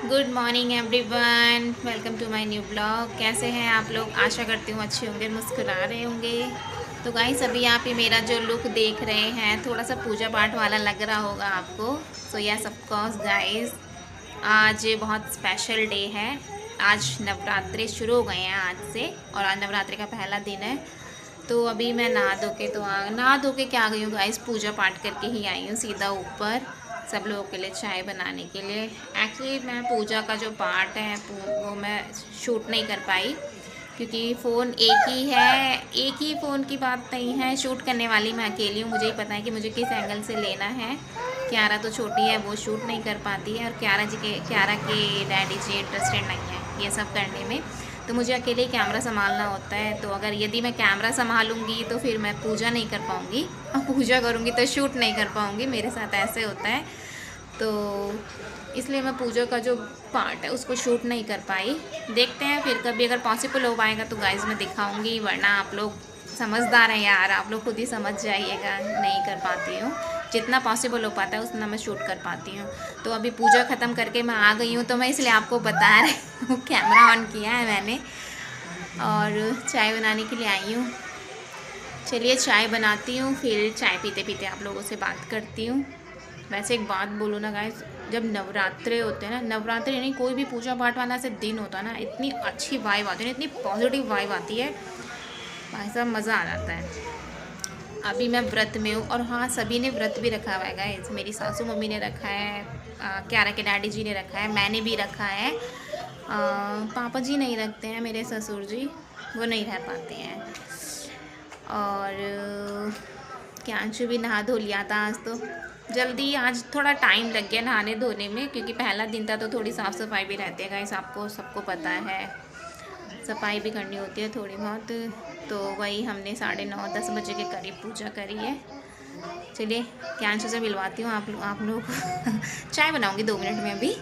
Good morning everyone, welcome to my new blog. कैसे हैं आप लोग? आशा करती हूँ अच्छे होंगे, मुस्कुरा रहे होंगे। तो गाइस अभी आप ही मेरा जो लुक देख रहे हैं थोड़ा सा पूजा पाठ वाला लग रहा होगा आपको। So yes of course guys, आज बहुत स्पेशल डे है। आज नवरात्रि शुरू हो गए हैं आज से, और आज नवरात्रि का पहला दिन है। तो अभी मैं नहा धो के क्या आ गई हूँ गाइस, पूजा पाठ करके ही आई हूँ सीधा ऊपर सब लोगों के लिए चाय बनाने के लिए। एक्चुअली मैं पूजा का जो पार्ट है वो मैं शूट नहीं कर पाई, क्योंकि फ़ोन एक ही है। एक ही फ़ोन की बात नहीं है, शूट करने वाली मैं अकेली हूँ। मुझे ही पता है कि मुझे किस एंगल से लेना है। क्यारा तो छोटी है, वो शूट नहीं कर पाती है, और क्यारा के डैडी जी इंटरेस्टेड नहीं है ये सब करने में। तो मुझे अकेले ही कैमरा संभालना होता है। तो अगर यदि मैं कैमरा संभालूंगी तो फिर मैं पूजा नहीं कर पाऊँगी, और पूजा करूँगी तो शूट नहीं कर पाऊँगी। मेरे साथ ऐसे होता है। तो इसलिए मैं पूजा का जो पार्ट है उसको शूट नहीं कर पाई। देखते हैं फिर कभी अगर पॉसिबल हो पाएगा तो गाइस मैं दिखाऊंगी, वरना आप लोग समझदार हैं यार, आप लोग खुद ही समझ जाइएगा। नहीं कर पाती हूँ, जितना पॉसिबल हो पाता है उतना मैं शूट कर पाती हूँ। तो अभी पूजा ख़त्म करके मैं आ गई हूँ, तो मैं इसलिए आपको बता रही हूँ। कैमरा ऑन किया है मैंने और चाय बनाने के लिए आई हूँ। चलिए चाय बनाती हूँ, फिर चाय पीते पीते आप लोगों से बात करती हूँ। वैसे एक बात बोलूँ ना गाइस, जब नवरात्रे होते हैं ना, नवरात्रे नहीं कोई भी पूजा पाठ वाला से दिन होता है ना, इतनी अच्छी वाइब आती है, इतनी पॉजिटिव वाइब आती है भाई साहब, मज़ा आ जाता है। अभी मैं व्रत में हूँ, और हाँ सभी ने व्रत भी रखा हुआ है गाइस। मेरी सासू मम्मी ने रखा है, क्यारा के डैडी जी ने रखा है, मैंने भी रखा है। पापा जी नहीं रखते हैं, मेरे ससुर जी वो नहीं रह पाते हैं। और क्यांशु भी नहा धो लिया था आज, तो जल्दी आज थोड़ा टाइम लग गया नहाने धोने में, क्योंकि पहला दिन था तो थोड़ी साफ़ सफाई भी रहती है गाइस, आपको सबको पता है सफाई भी करनी होती है थोड़ी बहुत। तो वही हमने 9:30-10 बजे के करीब पूजा करी है। चलिए क्यांशु से मिलवाती हूँ आप लोगों को। चाय बनाऊँगी 2 मिनट में अभी।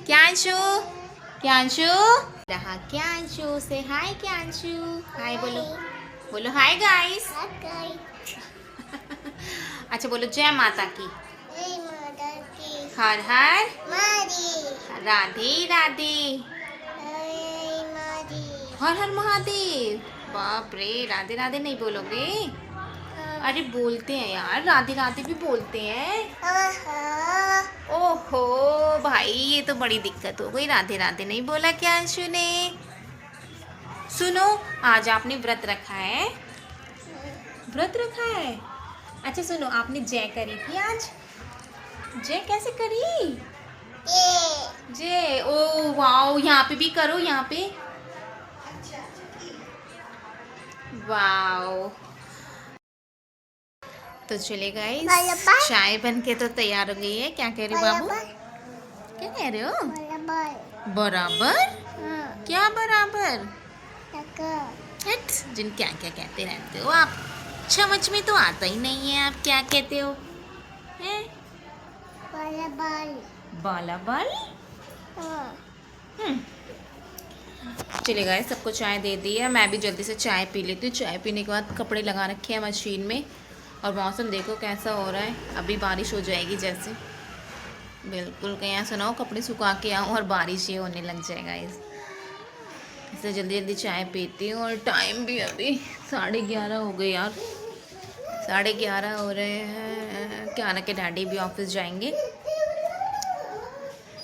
क्यांशु, क्यांशु रहा, क्यांशु से हाय। क्यांशु हाय बोलो, बोलो हाय गाइस। अच्छा बोलो जय माता की, हर हर राधे राधे, हर हर महादेव। बाप रे, राधे राधे नहीं बोलोगे? अरे बोलते हैं यार, राधे राधे भी बोलते हैं। ओहो भाई, ये तो बड़ी दिक्कत हो गई, राधे राधे नहीं बोला क्या अंशु ने। सुनो, आज आपने व्रत रखा है, व्रत रखा है। अच्छा सुनो, आपने जय करी थी आज? जय कैसे करी? जय, ओ वाओ, यहाँ पे भी करो, यहाँ पे वाओ। तो चले गाइस, चाय बन के तो तैयार हो गई है। क्या कह रहे हो बाबू, क्या कह रहे हो? बराबर? क्या बराबर? हट, जिन क्या क्या कहते रहते हो आप, समझ में तो आता ही नहीं है आप क्या कहते हो हैं? बाला बाल। चले गए, सबको चाय दे दी है, मैं भी जल्दी से चाय पी लेती हूँ। चाय पीने के बाद कपड़े लगा रखे हैं मशीन में, और मौसम देखो कैसा हो रहा है, अभी बारिश हो जाएगी जैसे। बिल्कुल कहीं ऐसा ना हो कपड़े सुखा के आऊँ और बारिश ये होने लग जाएगा। इसलिए जल्दी जल्दी चाय पीती हूँ। और टाइम भी अभी 11:30 हो गए यार, 11:30 हो रहे हैं। क्यारा के डैडी भी ऑफिस जाएंगे,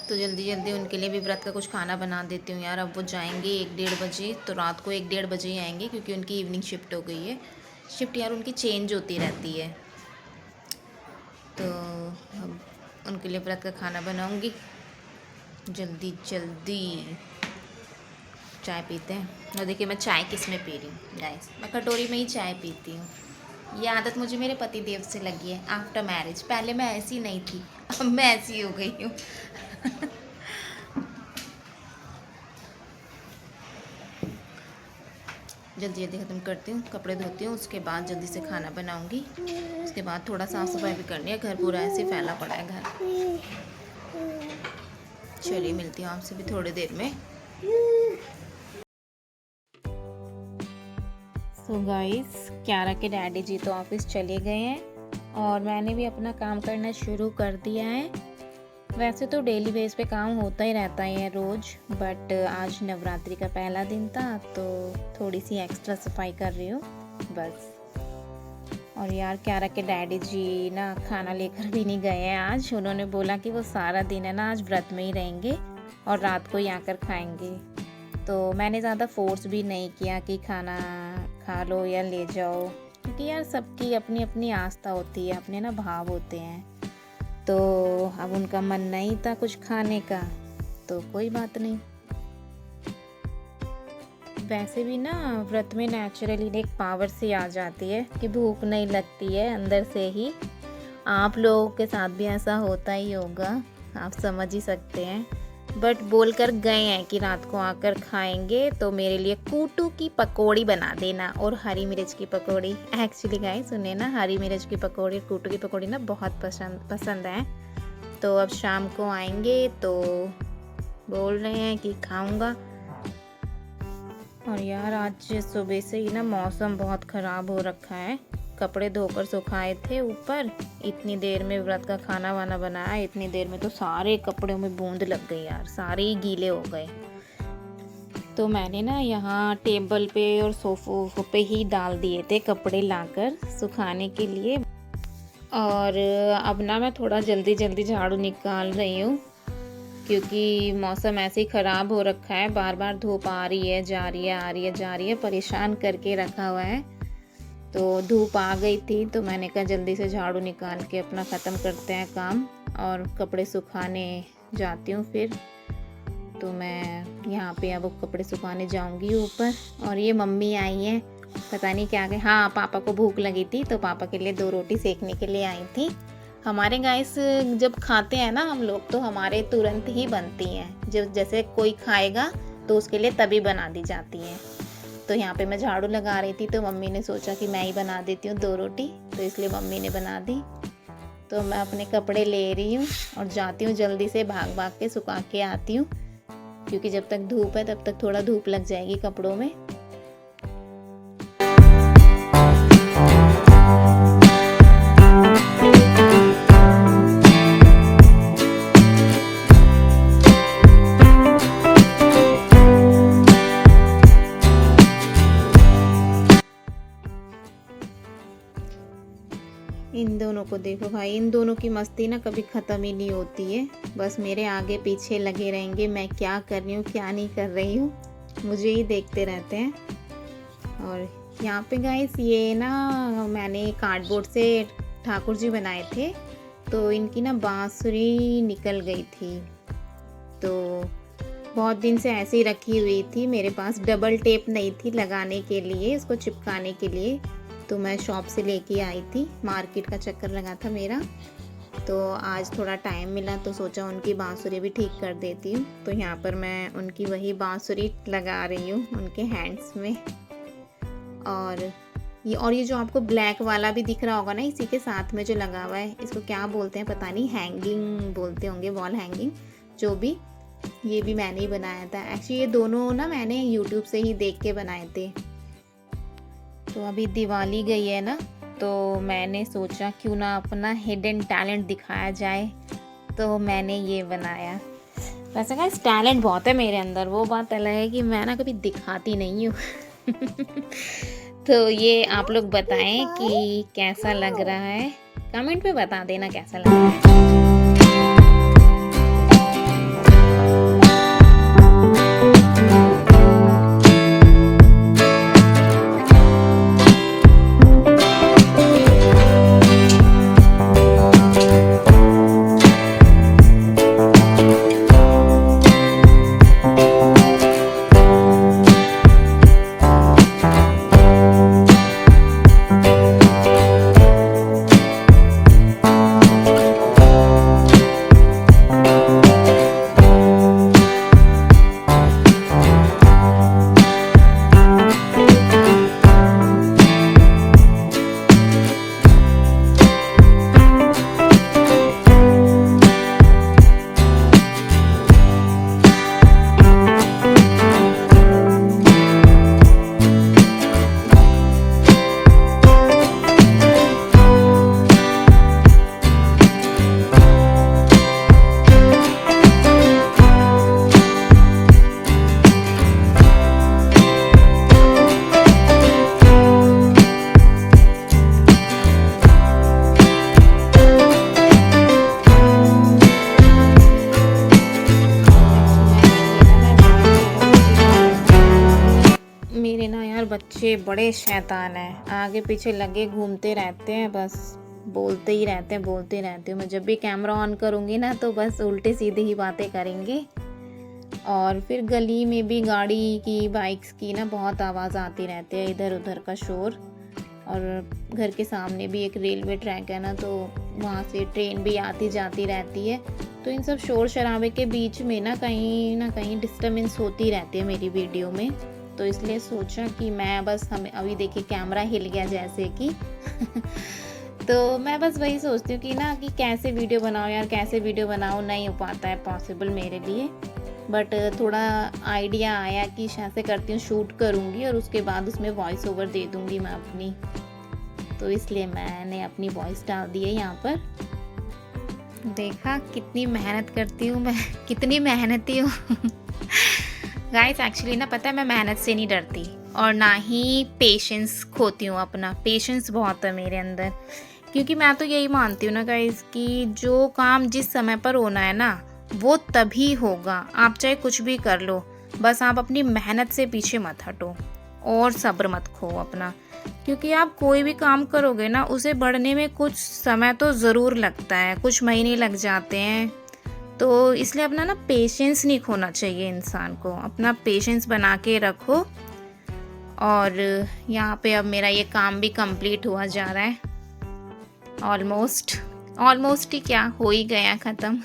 तो जल्दी जल्दी उनके लिए भी व्रत का कुछ खाना बना देती हूँ यार। अब वो जाएंगे 1-1:30 बजे, तो रात को 1-1:30 बजे ही आएंगे, क्योंकि उनकी इवनिंग शिफ्ट हो गई है। शिफ्ट यार उनकी चेंज होती रहती है। तो अब उनके लिए व्रत का खाना बनाऊँगी। जल्दी जल्दी चाय पीते हैं। और देखिए मैं चाय किस में पी रही हूँ गाइस, मैं कटोरी में ही चाय पीती हूँ। ये आदत मुझे मेरे पति देव से लगी है आफ्टर मैरिज। पहले मैं ऐसी नहीं थी, अब मैं ऐसी हो गई हूँ। जल्दी जल्दी ख़त्म करती हूँ, कपड़े धोती हूँ, उसके बाद जल्दी से खाना बनाऊँगी। उसके बाद थोड़ा साफ़ सफाई भी करनी है, घर पूरा ऐसे फैला पड़ा है घर। चलिए मिलती हूँ आपसे भी थोड़ी देर में। सो गाइस, क्यारा के डैडी जी तो ऑफिस चले गए हैं, और मैंने भी अपना काम करना शुरू कर दिया है। वैसे तो डेली बेस पे काम होता ही रहता है रोज़, बट आज नवरात्रि का पहला दिन था तो थोड़ी सी एक्स्ट्रा सफाई कर रही हूँ बस। और यार क्यारा के डैडी जी ना खाना लेकर भी नहीं गए हैं आज। उन्होंने बोला कि वो सारा दिन है ना आज व्रत में ही रहेंगे और रात को ही आकर खाएंगे। तो मैंने ज़्यादा फोर्स भी नहीं किया कि खाना खा लो या ले जाओ, क्योंकि यार सबकी अपनी अपनी आस्था होती है, अपने ना भाव होते हैं। तो अब उनका मन नहीं था कुछ खाने का तो कोई बात नहीं। वैसे भी ना व्रत में नेचुरली एक पावर सी आ जाती है कि भूख नहीं लगती है अंदर से ही। आप लोगों के साथ भी ऐसा होता ही होगा, आप समझ ही सकते हैं। बट बोलकर गए हैं कि रात को आकर खाएंगे तो मेरे लिए कूटू की पकौड़ी बना देना और हरी मिर्च की पकौड़ी। एक्चुअली गाइस सुने ना, हरी मिर्च की पकौड़ी और कूटू की पकौड़ी ना बहुत पसंद है। तो अब शाम को आएंगे तो बोल रहे हैं कि खाऊंगा। और यार आज सुबह से ही ना मौसम बहुत ख़राब हो रखा है। कपड़े धोकर सुखाए थे ऊपर, इतनी देर में व्रत का खाना वाना बनाया, इतनी देर में तो सारे कपड़ों में बूंद लग गई यार, सारे ही गीले हो गए। तो मैंने ना यहाँ टेबल पे और सोफे पे ही डाल दिए थे कपड़े लाकर सुखाने के लिए। और अब ना मैं थोड़ा जल्दी जल्दी झाड़ू निकाल रही हूँ, क्योंकि मौसम ऐसे ही ख़राब हो रखा है। बार बार धूप आ रही है जा रही है, आ रही है जा रही है, परेशान करके रखा हुआ है। तो धूप आ गई थी तो मैंने कहा जल्दी से झाड़ू निकाल के अपना ख़त्म करते हैं काम और कपड़े सुखाने जाती हूँ फिर। तो मैं यहाँ पे अब कपड़े सुखाने जाऊँगी ऊपर। और ये मम्मी आई है, पता नहीं क्या गए। हाँ, पापा को भूख लगी थी तो पापा के लिए 2 रोटी सेकने के लिए आई थी। हमारे गाइस जब खाते हैं ना हम लोग तो हमारे तुरंत ही बनती हैं। जब जैसे कोई खाएगा तो उसके लिए तभी बना दी जाती हैं। तो यहाँ पे मैं झाड़ू लगा रही थी तो मम्मी ने सोचा कि मैं ही बना देती हूँ 2 रोटी, तो इसलिए मम्मी ने बना दी। तो मैं अपने कपड़े ले रही हूँ और जाती हूँ जल्दी से, भाग भाग के सुखा के आती हूँ, क्योंकि जब तक धूप है तब तक थोड़ा धूप लग जाएगी कपड़ों में। इन दोनों को देखो भाई, इन दोनों की मस्ती ना कभी ख़त्म ही नहीं होती है। बस मेरे आगे पीछे लगे रहेंगे, मैं क्या कर रही हूँ क्या नहीं कर रही हूँ, मुझे ही देखते रहते हैं। और यहाँ पे गाइस ये ना मैंने कार्डबोर्ड से ठाकुर जी बनाए थे, तो इनकी ना बांसुरी निकल गई थी। तो बहुत दिन से ऐसे ही रखी हुई थी, मेरे पास डबल टेप नहीं थी लगाने के लिए, इसको चिपकाने के लिए। तो मैं शॉप से लेके आई थी, मार्केट का चक्कर लगा था मेरा। तो आज थोड़ा टाइम मिला तो सोचा उनकी बांसुरी भी ठीक कर देती हूँ। तो यहाँ पर मैं उनकी वही बांसुरी लगा रही हूँ उनके हैंड्स में। और ये जो आपको ब्लैक वाला भी दिख रहा होगा ना इसी के साथ में जो लगा हुआ है, इसको क्या बोलते हैं पता नहीं, हैंगिंग बोलते होंगे, वॉल हैंगिंग। जो भी, ये भी मैंने ही बनाया था। एक्चुअली ये दोनों ना मैंने यूट्यूब से ही देख के बनाए थे। तो अभी दिवाली गई है ना, तो मैंने सोचा क्यों ना अपना हिडन टैलेंट दिखाया जाए, तो मैंने ये बनाया। वैसे गाइस टैलेंट बहुत है मेरे अंदर, वो बात अलग है कि मैं ना कभी दिखाती नहीं हूँ। तो ये आप लोग बताएं कि कैसा लग रहा है, कमेंट में बता देना कैसा लग रहा है। बच्चे बड़े शैतान हैं, आगे पीछे लगे घूमते रहते हैं, बस बोलते ही रहते हैं, बोलते रहते हैं। मैं जब भी कैमरा ऑन करूँगी ना तो बस उल्टे सीधे ही बातें करेंगे। और फिर गली में भी गाड़ी की, बाइक्स की ना बहुत आवाज़ आती रहती है, इधर उधर का शोर। और घर के सामने भी एक रेलवे ट्रैक है ना, तो वहाँ से ट्रेन भी आती जाती रहती है। तो इन सब शोर शराबे के बीच में ना कहीं डिस्टर्बेंस होती रहती है मेरी वीडियो में। तो इसलिए सोचा कि मैं बस, हमें अभी देखिए कैमरा हिल गया जैसे कि तो मैं बस वही सोचती हूँ कि ना कि कैसे वीडियो बनाओ यार, कैसे वीडियो बनाओ, नहीं हो पाता है पॉसिबल मेरे लिए। बट थोड़ा आइडिया आया कि ऐसे करती हूँ, शूट करूँगी और उसके बाद उसमें वॉइस ओवर दे दूँगी मैं अपनी। तो इसलिए मैंने अपनी वॉइस डाल दी है यहाँ पर। देखा कितनी मेहनत करती हूँ मैं, कितनी मेहनती हूँ गाइस। एक्चुअली ना पता है, मैं मेहनत से नहीं डरती और ना ही पेशेंस खोती हूँ अपना। पेशेंस बहुत है मेरे अंदर, क्योंकि मैं तो यही मानती हूँ ना गाइस कि जो काम जिस समय पर होना है ना वो तभी होगा। आप चाहे कुछ भी कर लो, बस आप अपनी मेहनत से पीछे मत हटो और सब्र मत खो अपना। क्योंकि आप कोई भी काम करोगे ना, उसे बढ़ने में कुछ समय तो ज़रूर लगता है, कुछ महीने लग जाते हैं। तो इसलिए अपना ना पेशेंस नहीं खोना चाहिए इंसान को, अपना पेशेंस बना के रखो। और यहाँ पे अब मेरा ये काम भी कंप्लीट हुआ जा रहा है, ऑलमोस्ट ही क्या हो ही गया ख़त्म।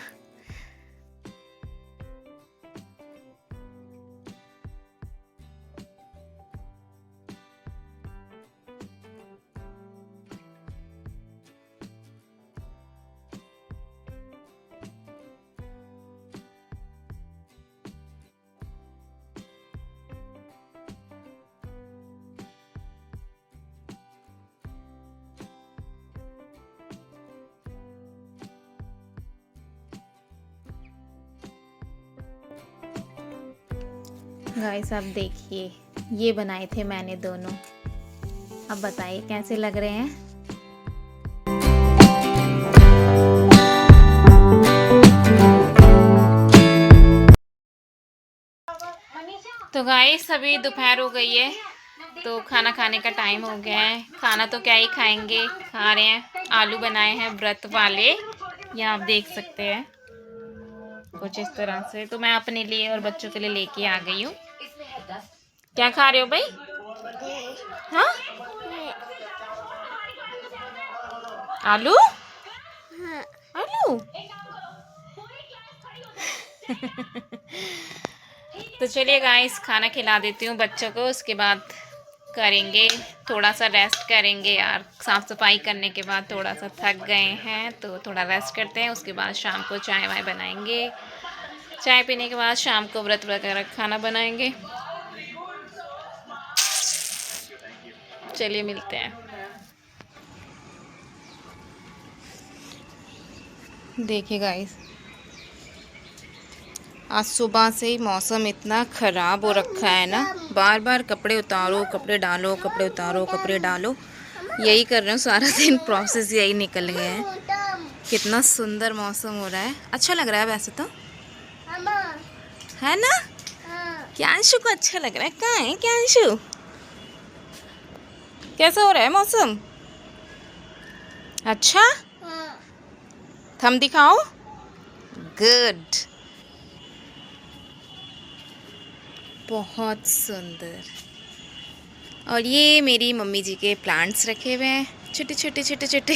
गाइस अब देखिए, ये बनाए थे मैंने दोनों। अब बताइए कैसे लग रहे हैं। तो गाइस अभी दोपहर हो गई है, तो खाना खाने का टाइम हो गया है। खाना तो क्या ही खाएंगे, खा रहे हैं, आलू बनाए हैं व्रत वाले, ये आप देख सकते हैं कुछ इस तरह से। तो मैं अपने लिए और बच्चों के लिए लेके आ गई हूँ। क्या खा रहे हो भाई? हाँ, आलू, आलू तो चलिए गाइस, खाना खिला देती हूँ बच्चों को, उसके बाद करेंगे थोड़ा सा रेस्ट करेंगे यार। साफ़ सफाई करने के बाद थोड़ा सा थक गए हैं, तो थोड़ा रेस्ट करते हैं। उसके बाद शाम को चाय वाय बनाएंगे, चाय पीने के बाद शाम को व्रत वगैरह खाना बनाएंगे। चलिए मिलते हैं। देखिए गाइस, आज सुबह से ही मौसम इतना ख़राब हो रखा है ना, बार बार कपड़े उतारो, कपड़े डालो, कपड़े उतारो, कपड़े डालो, यही कर रहे हो सारा दिन। प्रोसेस यही निकल गए हैं। कितना सुंदर मौसम हो रहा है, अच्छा लग रहा है वैसे तो, है ना? क्यांशु को अच्छा लग रहा है। कहाँ है क्यांशु? कैसा हो रहा है मौसम? अच्छा, थम दिखाओ। गुड, बहुत सुंदर। और ये मेरी मम्मी जी के प्लांट्स रखे हुए हैं, छोटे छोटे छोटे छोटे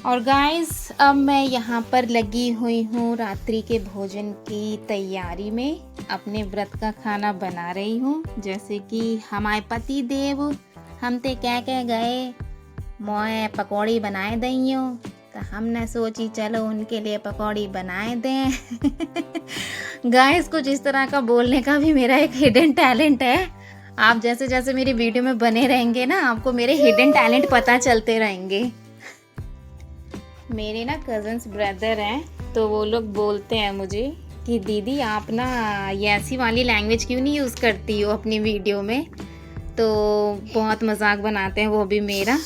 और गाइस अब मैं यहाँ पर लगी हुई हूँ रात्रि के भोजन की तैयारी में। अपने व्रत का खाना बना रही हूँ। जैसे कि हमारे पति देव हम ते कह के गए मोए पकौड़ी बनाए दइयो, तो हमने सोची चलो उनके लिए पकौड़ी बनाए दें। गाइस कुछ इस तरह का बोलने का भी मेरा एक हिडन टैलेंट है। आप जैसे जैसे मेरी वीडियो में बने रहेंगे ना, आपको मेरे हिडन टैलेंट पता चलते रहेंगे। मेरे ना कज़न्स ब्रदर हैं, तो वो लोग बोलते हैं मुझे कि दीदी आप ना ये ऐसी वाली लैंग्वेज क्यों नहीं यूज़ करती हो अपनी वीडियो में। तो बहुत मजाक बनाते हैं वो भी मेरा।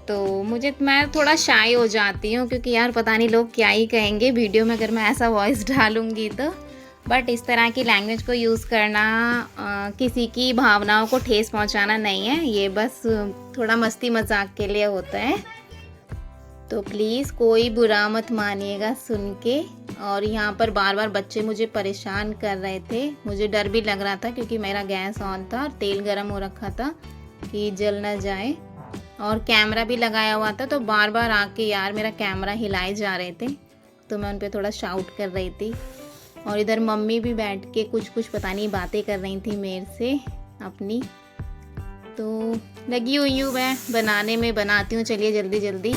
तो मैं थोड़ा शाय हो जाती हूँ, क्योंकि यार पता नहीं लोग क्या ही कहेंगे वीडियो में अगर मैं ऐसा वॉइस डालूँगी तो। बट इस तरह की लैंग्वेज को यूज़ करना किसी की भावनाओं को ठेस पहुँचाना नहीं है, ये बस थोड़ा मस्ती मजाक के लिए होता है। तो प्लीज़ कोई बुरा मत मानिएगा सुन के। और यहाँ पर बार बार बच्चे मुझे परेशान कर रहे थे, मुझे डर भी लग रहा था क्योंकि मेरा गैस ऑन था और तेल गरम हो रखा था कि जल ना जाए, और कैमरा भी लगाया हुआ था। तो बार बार आके यार मेरा कैमरा हिलाए जा रहे थे, तो मैं उन पर थोड़ा शाउट कर रही थी। और इधर मम्मी भी बैठ के कुछ पता नहीं बातें कर रही थी मेरे से अपनी। तो लगी हुई हूँ मैं बनाने में, बनाती हूँ, चलिए जल्दी जल्दी।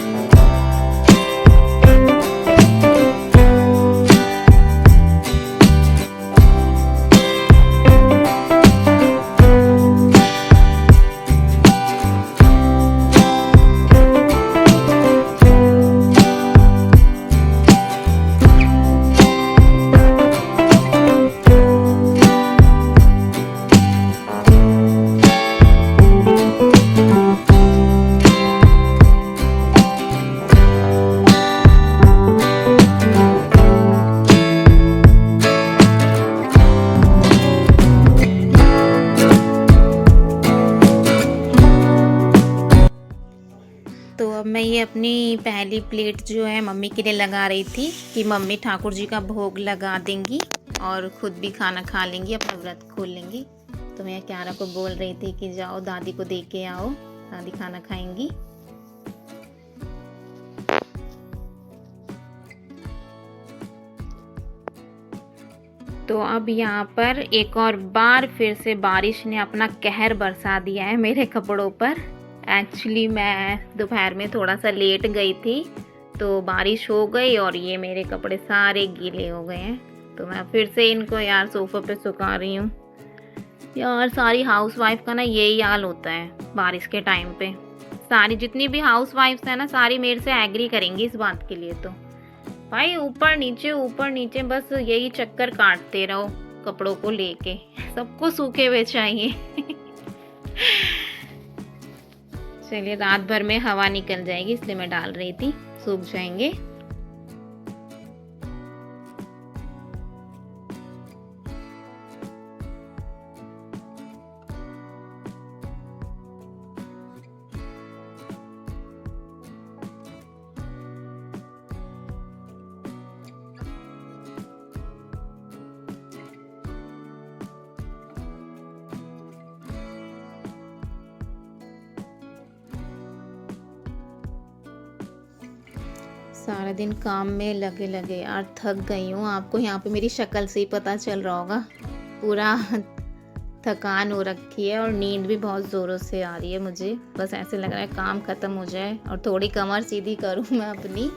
तो अब मैं ये अपनी पहली प्लेट जो है मम्मी के लिए लगा रही थी कि मम्मी ठाकुर जी का भोग लगा देंगी और ख़ुद भी खाना खा लेंगी, अपना व्रत खोल लेंगी। तो मैं क्यारा को बोल रही थी कि जाओ दादी को दे के आओ, दादी खाना खाएंगी। तो अब यहाँ पर एक और बार फिर से बारिश ने अपना कहर बरसा दिया है मेरे कपड़ों पर। एक्चुअली मैं दोपहर में थोड़ा सा लेट गई थी, तो बारिश हो गई और ये मेरे कपड़े सारे गीले हो गए हैं। तो मैं फिर से इनको यार सोफ़े पे सुखा रही हूँ। यार सारी हाउसवाइफ का ना यही हाल होता है बारिश के टाइम पे। सारी जितनी भी हाउसवाइफ्स हैं ना, सारी मेरे से एग्री करेंगी इस बात के लिए। तो भाई ऊपर नीचे बस यही चक्कर काटते रहो कपड़ों को लेके, सबको सूखे हुए चाहिए। चलिए रात भर में हवा निकल जाएगी, इसलिए मैं डाल रही थी, सूख जाएंगे। सारा दिन काम में लगे यार थक गई हूँ। आपको यहाँ पे मेरी शक्ल से ही पता चल रहा होगा, पूरा थकान हो रखी है और नींद भी बहुत ज़ोरों से आ रही है मुझे। बस ऐसे लग रहा है काम ख़त्म हो जाए और थोड़ी कमर सीधी करूँ मैं अपनी।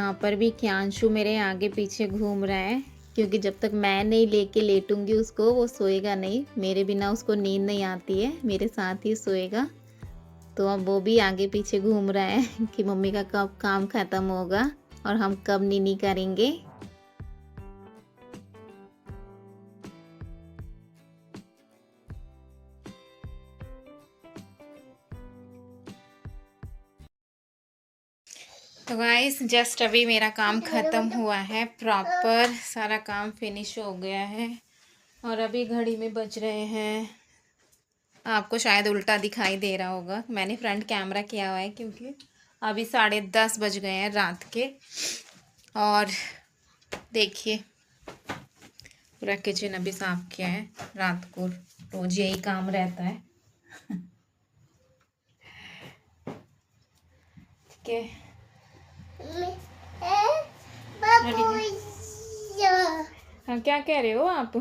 यहाँ पर भी क्यांशु मेरे आगे पीछे घूम रहा है, क्योंकि जब तक मैं नहीं लेके लेटूंगी उसको वो सोएगा नहीं। मेरे बिना उसको नींद नहीं आती है, मेरे साथ ही सोएगा। तो अब वो भी आगे पीछे घूम रहा है कि मम्मी का कब काम ख़त्म होगा और हम कब नीनी करेंगे। तो गाइस जस्ट अभी मेरा काम ख़त्म हुआ है, प्रॉपर सारा काम फिनिश हो गया है। और अभी घड़ी में बज रहे हैं, आपको शायद उल्टा दिखाई दे रहा होगा, मैंने फ्रंट कैमरा किया हुआ है क्योंकि अभी 10:30 बज गए हैं रात के। और देखिए पूरा किचन अभी साफ किया है, रात को रोज यही काम रहता है। ठीक है, हाँ क्या कह रहे हो आप?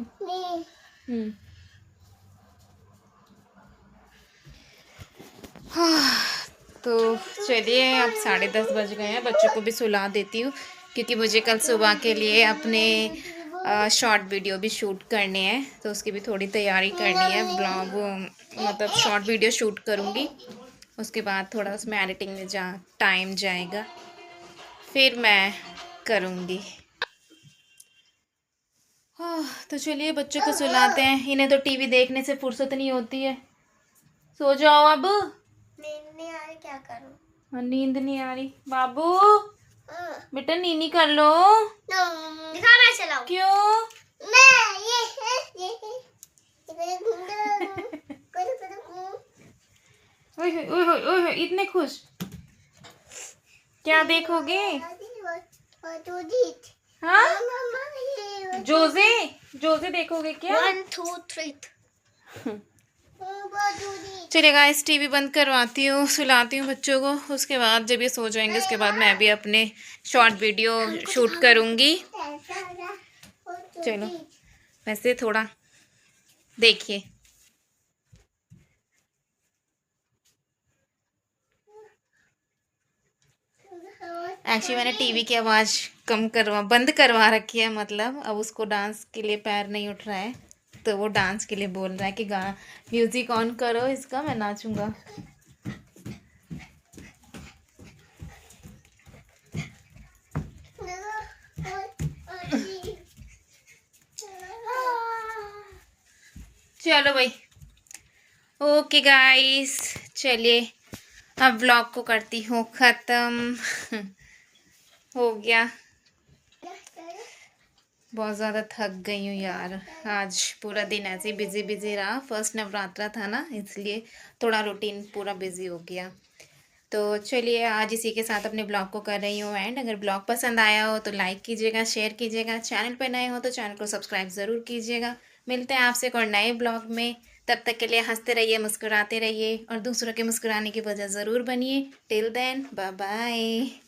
हाँ, तो चलिए अब 10:30 बज गए हैं, बच्चों को भी सुला देती हूँ क्योंकि मुझे कल सुबह के लिए अपने शॉर्ट वीडियो भी शूट करने हैं, तो उसकी भी थोड़ी तैयारी करनी है। ब्लॉग मतलब शॉर्ट वीडियो शूट करूँगी, उसके बाद थोड़ा उसमें एडिटिंग में टाइम जाएगा, फिर मैं करूँगी। हाँ, तो चलिए बच्चों को सुलाते हैं, इन्हें तो टीवी देखने से फुर्सत नहीं होती है। सो जाओ अब। नींद नहीं आ रही, क्या करूं? हाँ, नींद नहीं आ रही बाबू, बेटा नीनी कर लो। दिखा मैं चलाऊं। क्यों? मैं ये ओए इतने खुश, क्या देखोगे? हाँ, जोजे देखोगे क्या? 1 2 3। चलिए गाइस टीवी बंद करवाती हूँ, सुलाती हूँ बच्चों को, उसके बाद जब ये सो जाएंगे उसके बाद मैं भी अपने शॉर्ट वीडियो शूट करूँगी। चलो वैसे थोड़ा देखिए, एक्चुअली मैंने टीवी की आवाज़ बंद करवा रखी है, मतलब अब उसको डांस के लिए पैर नहीं उठ रहा है, तो वो डांस के लिए बोल रहा है कि गाना म्यूज़िक ऑन करो इसका, मैं नाचूंगा। चलो भाई, ओके गाइस, चलिए अब व्लॉग को करती हूँ ख़त्म। हो गया, बहुत ज़्यादा थक गई हूँ यार, आज पूरा दिन ऐसे ही बिज़ी बिज़ी रहा। फर्स्ट नवरात्रा था ना, इसलिए थोड़ा रूटीन पूरा बिज़ी हो गया। तो चलिए आज इसी के साथ अपने ब्लॉग को कर रही हूँ एंड। अगर ब्लॉग पसंद आया हो तो लाइक कीजिएगा, शेयर कीजिएगा, चैनल पर नए हो तो चैनल को सब्सक्राइब ज़रूर कीजिएगा। मिलते हैं आपसे एक और नए ब्लॉग में, तब तक के लिए हंसते रहिए, मुस्कुराते रहिए और दूसरों के मुस्कुराने की वजह ज़रूर बनिए। Till then bye bye.